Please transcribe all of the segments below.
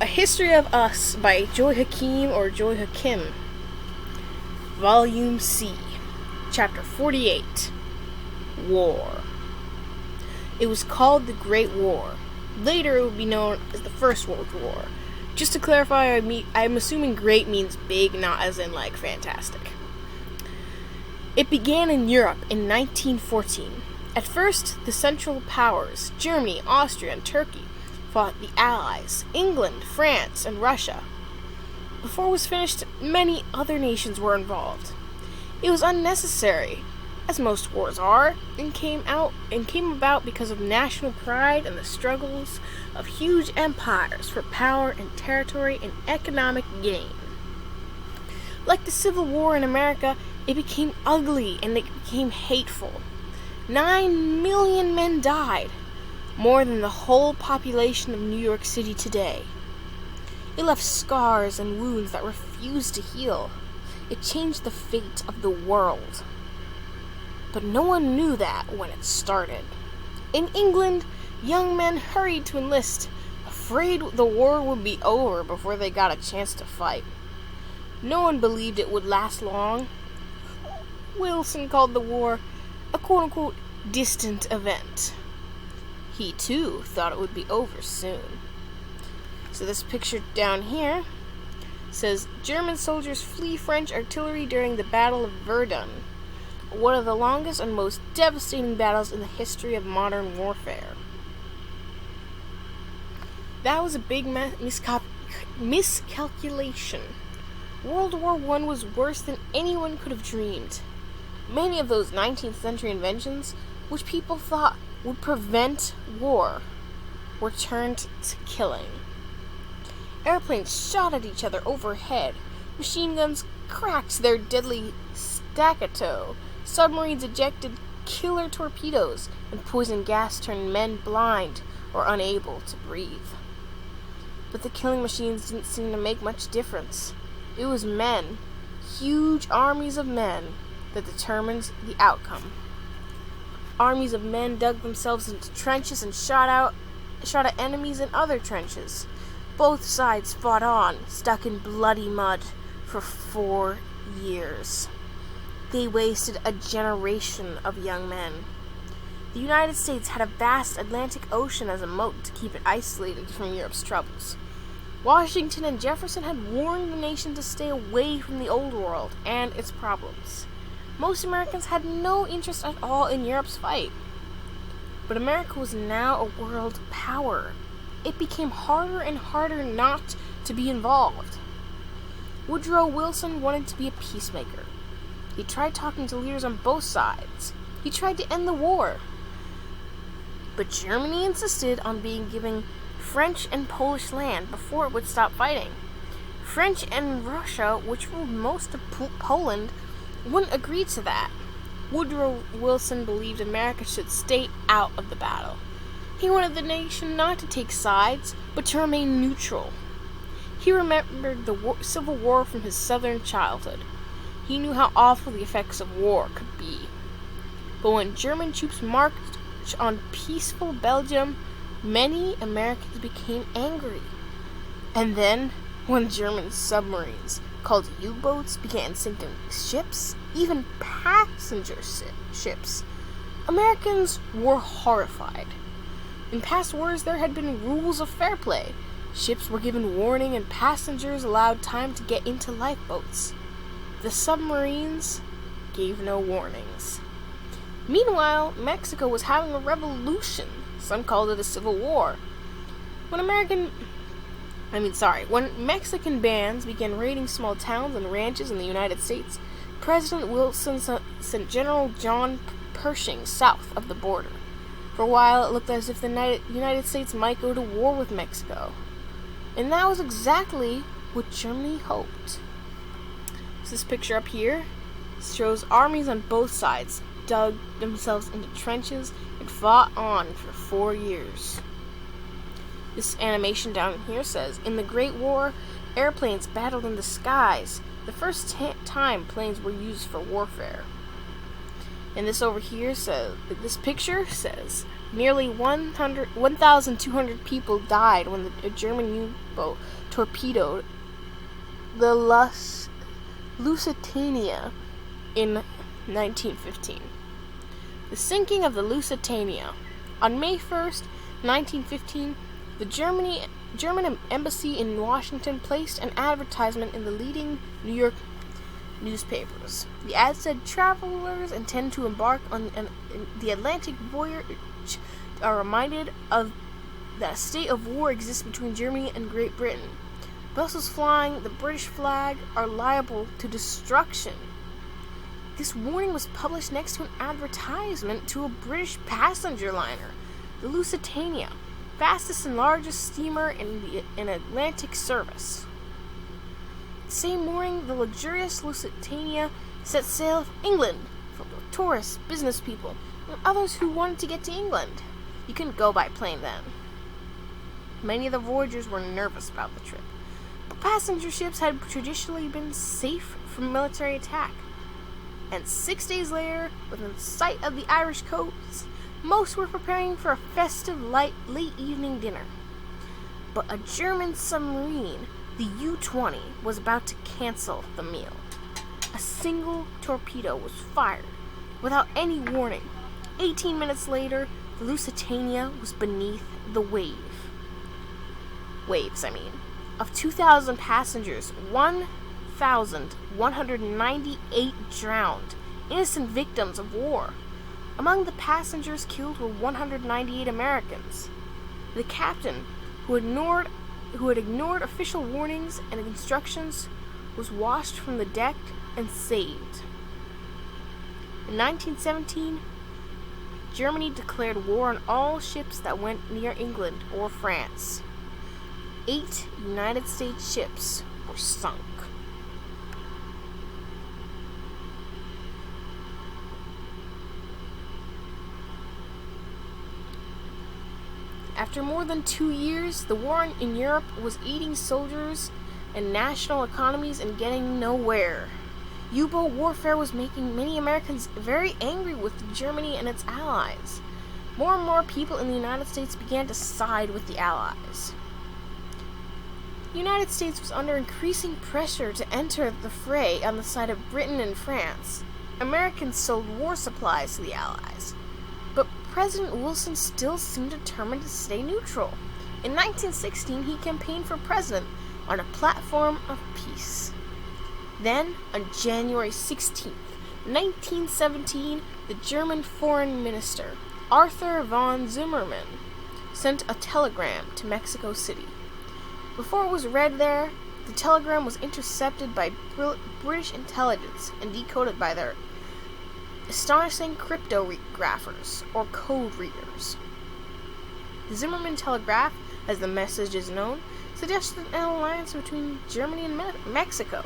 A History of Us by Joy Hakim or Joy Hakim. Volume C. Chapter 48. War. It was called the Great War. Later it would be known as the First World War. Just to clarify, I'm assuming great means big, not as in like fantastic. It began in Europe in 1914. At first, the Central Powers, Germany, Austria, and Turkey, fought the Allies, England, France, and Russia. Before it was finished, many other nations were involved. It was unnecessary, as most wars are, and came about because of national pride and the struggles of huge empires for power and territory and economic gain. Like the Civil War in America, it became ugly and it became hateful. 9 million men died, more than the whole population of New York City today. It left scars and wounds that refused to heal. It changed the fate of the world. But no one knew that when it started. In England, young men hurried to enlist, afraid the war would be over before they got a chance to fight. No one believed it would last long. Wilson called the war a quote-unquote distant event. He too thought it would be over soon. So this picture down here says German soldiers flee French artillery during the Battle of Verdun, one of the longest and most devastating battles in the history of modern warfare. That was a big miscalculation. World War I was worse than anyone could have dreamed. Many of those 19th century inventions, which people thought would prevent war, were turned to killing. Airplanes shot at each other overhead. Machine guns cracked their deadly staccato. Submarines ejected killer torpedoes, and poison gas turned men blind or unable to breathe. But the killing machines didn't seem to make much difference. It was men, huge armies of men, that determined the outcome. Armies of men dug themselves into trenches and shot at enemies in other trenches. Both sides fought on, stuck in bloody mud, for 4 years. They wasted a generation of young men. The United States had a vast Atlantic Ocean as a moat to keep it isolated from Europe's troubles. Washington and Jefferson had warned the nation to stay away from the Old World and its problems. Most Americans had no interest at all in Europe's fight. But America was now a world power. It became harder and harder not to be involved. Woodrow Wilson wanted to be a peacemaker. He tried talking to leaders on both sides. He tried to end the war. But Germany insisted on being given French and Polish land before it would stop fighting. French and Russia, which ruled most of Poland, wouldn't agree to that. Woodrow Wilson believed America should stay out of the battle. He wanted the nation not to take sides, but to remain neutral. He remembered the Civil War from his southern childhood. He knew how awful the effects of war could be. But when German troops marched on peaceful Belgium, many Americans became angry. And then, when German submarines, called U-boats, began sinking ships, even passenger ships, Americans were horrified. In past wars, there had been rules of fair play. Ships were given warning and passengers allowed time to get into lifeboats. The submarines gave no warnings. Meanwhile, Mexico was having a revolution. Some called it a civil war. When Mexican bands began raiding small towns and ranches in the United States, President Wilson sent General John Pershing south of the border. For a while, it looked as if the United States might go to war with Mexico. And that was exactly what Germany hoped. So this picture up here shows armies on both sides dug themselves into trenches and fought on for 4 years. This animation down here says, in the Great War, airplanes battled in the skies, the first time planes were used for warfare. And this over here says, this picture says, Nearly 1,200 people died when a German U-boat torpedoed the Lusitania in 1915. The sinking of the Lusitania. On May 1st, 1915, the German embassy in Washington placed an advertisement in the leading New York newspapers. The ad said travelers intend to embark on the Atlantic voyage are reminded of that a state of war exists between Germany and Great Britain. Vessels flying the British flag are liable to destruction. This warning was published next to an advertisement to a British passenger liner, the Lusitania, fastest and largest steamer in Atlantic service. The same morning, the luxurious Lusitania set sail for England for tourists, business people, and others who wanted to get to England. You couldn't go by plane then. Many of the voyagers were nervous about the trip, but passenger ships had traditionally been safe from military attack. And 6 days later, within sight of the Irish coast, most were preparing for a festive late evening dinner. But a German submarine, the U-20, was about to cancel the meal. A single torpedo was fired without any warning. 18 minutes later, the Lusitania was beneath the waves of 2,000 passengers. 1,198 drowned, innocent victims of war. Among the passengers killed were 198 Americans. The captain, who had ignored official warnings and instructions, was washed from the deck and saved. In 1917, Germany declared war on all ships that went near England or France. 8 United States ships were sunk. After more than 2 years, the war in Europe was eating soldiers and national economies and getting nowhere. U-boat warfare was making many Americans very angry with Germany and its allies. More and more people in the United States began to side with the Allies. The United States was under increasing pressure to enter the fray on the side of Britain and France. Americans sold war supplies to the Allies, but President Wilson still seemed determined to stay neutral. In 1916, he campaigned for president on a platform of peace. Then, on January 16, 1917, the German Foreign Minister, Arthur von Zimmermann, sent a telegram to Mexico City. Before it was read there, the telegram was intercepted by British intelligence and decoded by their astonishing cryptographers, or code readers. The Zimmermann telegraph, as the message is known, suggested an alliance between Germany and Mexico.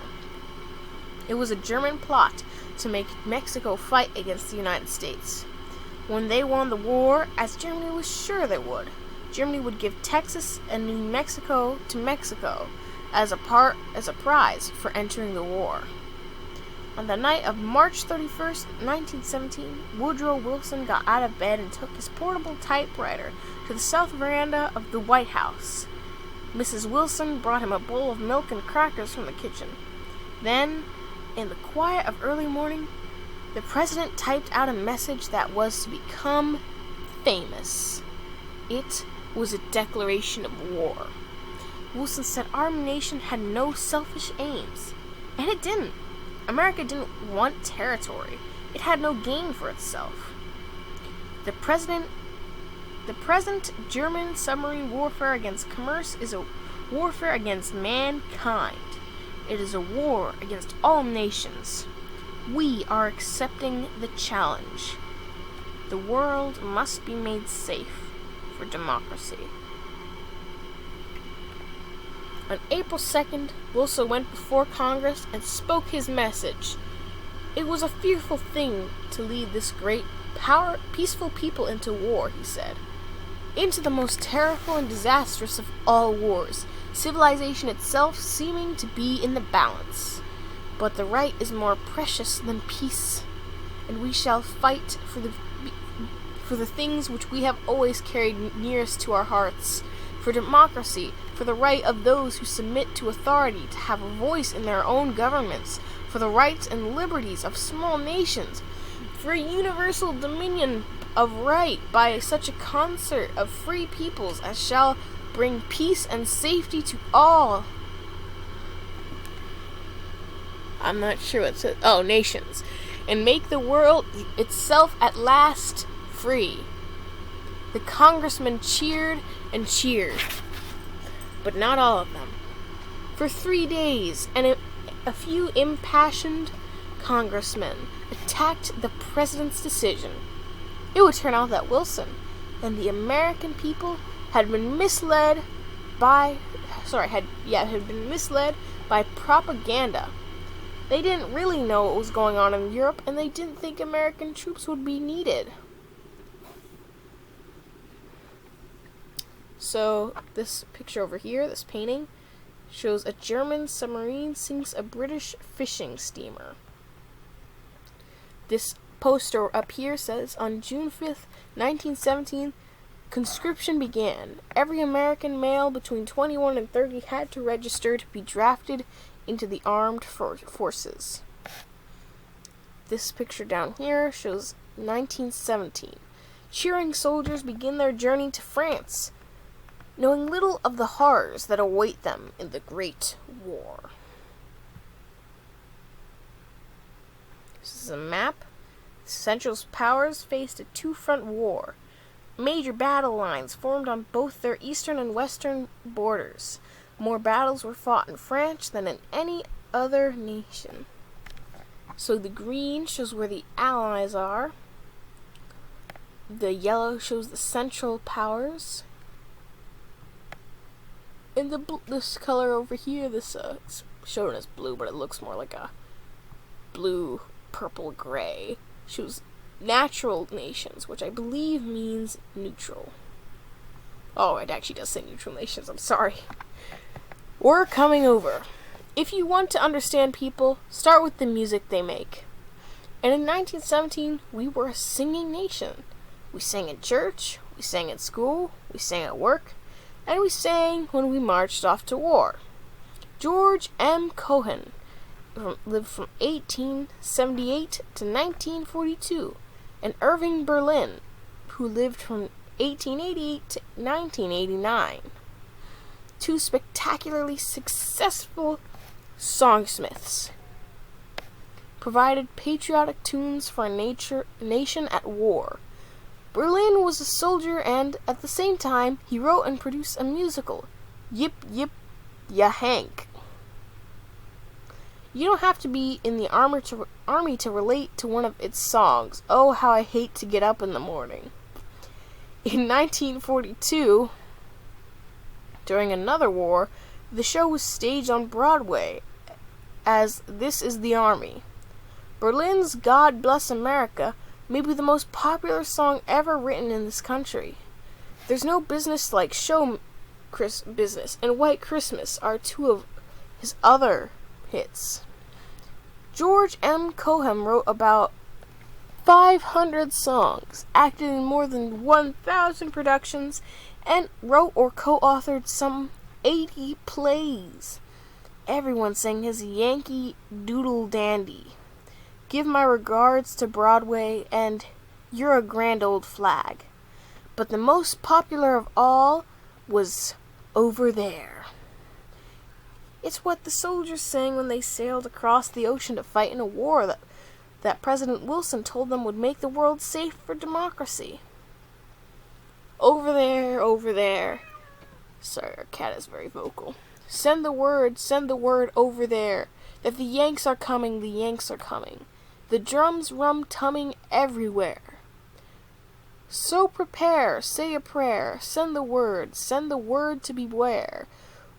It was a German plot to make Mexico fight against the United States. When they won the war, as Germany was sure they would, Germany would give Texas and New Mexico to Mexico as a prize for entering the war. On the night of March 31st, 1917, Woodrow Wilson got out of bed and took his portable typewriter to the south veranda of the White House. Mrs. Wilson brought him a bowl of milk and crackers from the kitchen. Then, in the quiet of early morning, the president typed out a message that was to become famous. It was a declaration of war. Wilson said our nation had no selfish aims, and it didn't. America didn't want territory. It had no gain for itself. The present German submarine warfare against commerce is a warfare against mankind. It is a war against all nations. We are accepting the challenge. The world must be made safe for democracy. On April 2nd, Wilson went before Congress and spoke his message. It was a fearful thing to lead this great, peaceful people into war, he said. Into the most terrible and disastrous of all wars, civilization itself seeming to be in the balance. But the right is more precious than peace, and we shall fight for the things which we have always carried nearest to our hearts, for democracy, for the right of those who submit to authority to have a voice in their own governments, for the rights and liberties of small nations, for a universal dominion of right by such a concert of free peoples as shall bring peace and safety to all. I'm not sure what it says. Oh, nations. And make the world itself at last free. The congressmen cheered and cheered, but not all of them. For 3 days, and a few impassioned congressmen attacked the president's decision. It would turn out that Wilson and the American people had been misled by propaganda. They didn't really know what was going on in Europe, and they didn't think American troops would be needed. So, this picture over here, this painting, shows a German submarine sinks a British fishing steamer. This poster up here says, on June 5th, 1917, conscription began. Every American male between 21 and 30 had to register to be drafted into the armed forces. This picture down here shows 1917. Cheering soldiers begin their journey to France, knowing little of the horrors that await them in the Great War. This is a map. Central Powers faced a two-front war. Major battle lines formed on both their eastern and western borders. More battles were fought in France than in any other nation. So the green shows where the Allies are. The yellow shows the Central Powers. And this color over here, it's shown as blue, but it looks more like a blue, purple, gray, shows natural nations, which I believe means neutral. Oh, it actually does say neutral nations, I'm sorry. We're coming over. If you want to understand people, start with the music they make. And in 1917, we were a singing nation. We sang in church, we sang in school, we sang at work, and we sang when we marched off to war. George M. Cohan lived from 1878 to 1942, and Irving Berlin, who lived from 1888 to 1989. Two spectacularly successful songsmiths provided patriotic tunes for a nation at war. Berlin was a soldier, and at the same time, he wrote and produced a musical, Yip Yip Ya Hank. You don't have to be in the army to relate to one of its songs, Oh, How I Hate to Get Up in the Morning. In 1942, during another war, the show was staged on Broadway as This Is the Army. Berlin's God Bless America may be the most popular song ever written in this country. There's No Business Like Show Business and White Christmas are two of his other hits. George M. Cohan wrote about 500 songs, acted in more than 1,000 productions, and wrote or co-authored some 80 plays. Everyone sang his Yankee Doodle Dandy, Give My Regards to Broadway, and You're a Grand Old Flag. But the most popular of all was Over There. It's what the soldiers sang when they sailed across the ocean to fight in a war that President Wilson told them would make the world safe for democracy. Over there, over there. Sorry, our cat is very vocal. Send the word over there, that the Yanks are coming, the Yanks are coming. The drums rum-tumming everywhere. So prepare, say a prayer, send the word to beware.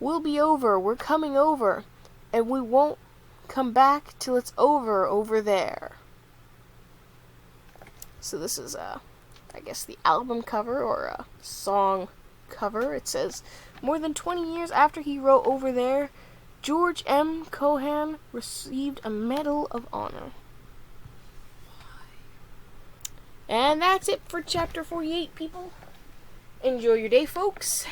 We'll be over, we're coming over, and we won't come back till it's over there. So this is, I guess the album cover or a song cover. It says, more than 20 years after he wrote Over There, George M. Cohan received a Medal of Honor. And that's it for chapter 48, people. Enjoy your day, folks.